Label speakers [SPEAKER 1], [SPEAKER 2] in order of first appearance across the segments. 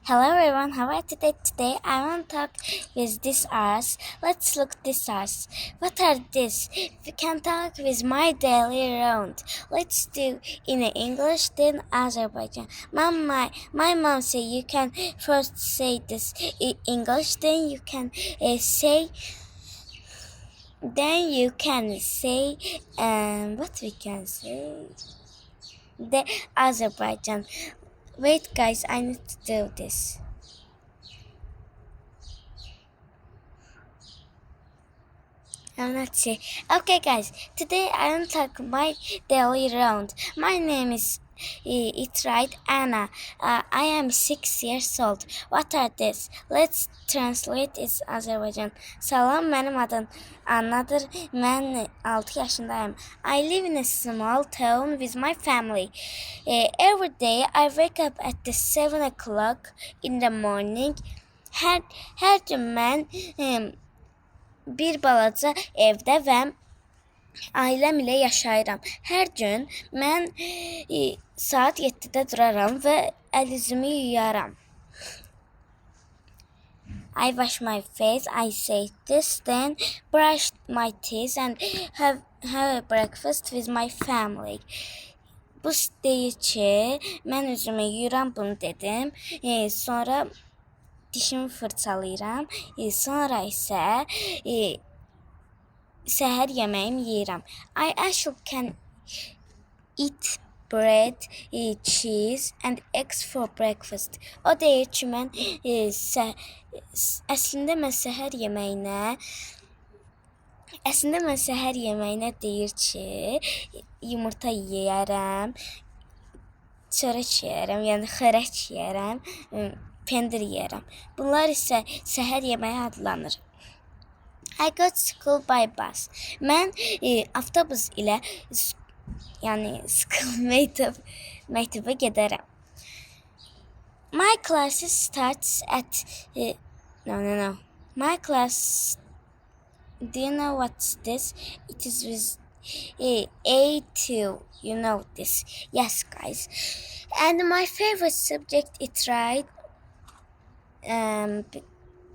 [SPEAKER 1] Hello everyone, how are you today? Today I want to talk with this ours. Let's look this ours. What are this? We can talk with my daily round. Let's do in English then Azerbaijan. My mom say you can first say this in English, then you can say what we can say the Azerbaijan. Wait guys, I need to do this. Let's see. Okay, guys. Today I am talking my daily round. My name is it's right, Anna. I am 6 years old. What are this? Let's translate it Azerbaycan. Salam, mənim adım Annadır. Mən 6 yaşındayım. I live in a small town with my family. Every day I wake up at the 7 o'clock in the morning. Hər gün mən bir balaca evdə və ailəm ilə yaşayıram. Hər gün mən saat 7-də duraram və əl üzümü yuyaram. I wash my face, I say this, then brush my teeth and have a breakfast with my family. Bu deyir ki, mən üzümü yuyuram, bunu dedim. Sonra dişimi fırçalayıram. Sonra isə səhər yeməyimi yeyirəm. I actually can eat bread, cheese and eggs for breakfast. O deyir ki, mən əslində mən səhər yeməyinə deyir ki, yumurta yeyərəm, çörək yeyərəm, yəni xörək yeyərəm, pendir yeyərəm. Bunlar isə səhər yeməyi adlanır. I go to school by bus. Mən avtobus ilə məktəbə gedərəm. My class starts at no. My class, do you know what's this? It is with A2. You know this. Yes, guys. And my favorite subject is right.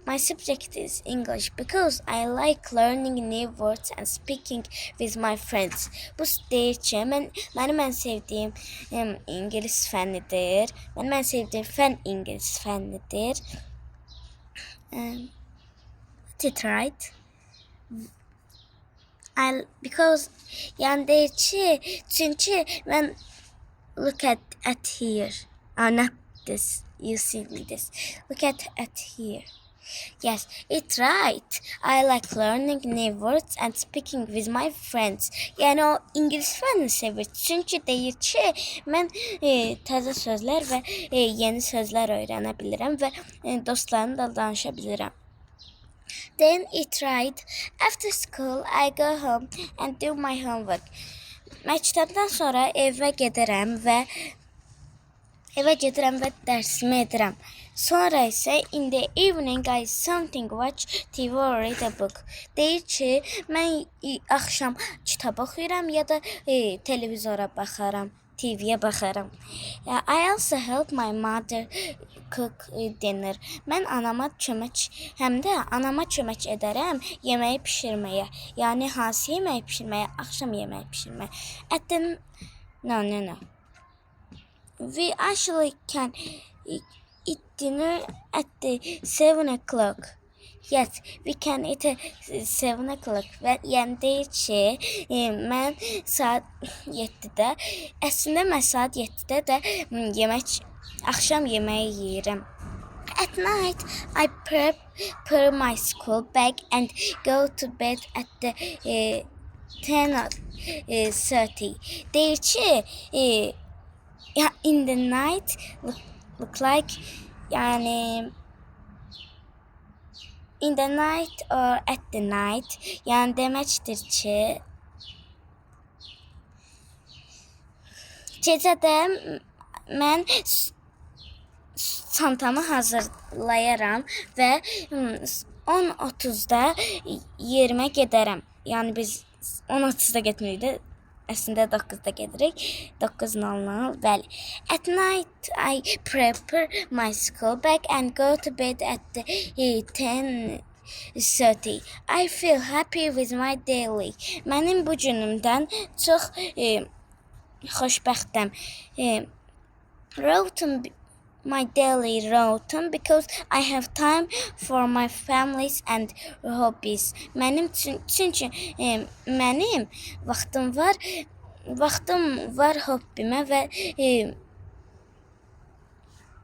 [SPEAKER 1] My subject is English because I like learning new words and speaking with my friends. Bu deyir ki, mənim ən sevdiyim İngilis fənnidir. Mənim ən sevdiyim fən İngilis fənnidir. That's right. Because yəni deyir ki, çünki mən look at here. Not this. You see this. Look at here. Yes, it's right. I like learning new words and speaking with my friends. Yəni o İngilis fənni sevir. Çünki deyir ki, mən təzə sözlər və yeni sözlər öyrənə bilirəm və dostlarımla danışa bilirəm. Then it's right. After school, I go home and do my homework. Məktəbdən sonra evə gedirəm və dərsimi edirəm. Sonra isə in the evening I something watch TV or read a book. Deyir ki, mən axşam kitab oxuyuram ya da televizora baxaram, TV-yə baxaram. I also help my mother cook dinner. Mən anama kömək edərəm yeməyi bişirməyə. Yəni hansı yeməyi bişirməyə? Axşam yeməyi bişirməyə. No. We actually can eat dinner at the 7 o'clock. Yes, we can eat at 7 o'clock. Yəni deyir ki, mən saat 7-də, əslində mən saat 7-də də axşam yeməyi yeyirəm. At night, I prepare my school bag and go to bed at the 10:30. Deyir ki, in the night look like yani in the night or at the night yani deməkdir ki gecədə mən çantamı hazırlayaram və 10:30-da yerimə gedərəm. Yəni biz 10:30-da getmirik də Əslində 9-da gedirik. 9:00. Bəli. At night I prepare my school bag and go to bed at 10:30. I feel happy with my daily. Mənim bu günümdən çox xoşbəxtəm. Routine my daily routine because I have time for my families and hobbies. Çünki mənim vaxtım var hobbimə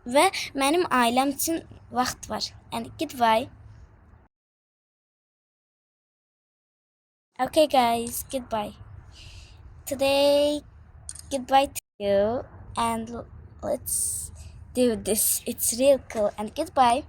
[SPEAKER 1] və mənim ailəm üçün vaxt var. And goodbye. Okay guys, goodbye. Today goodbye to you and let's do this. It's real cool and goodbye.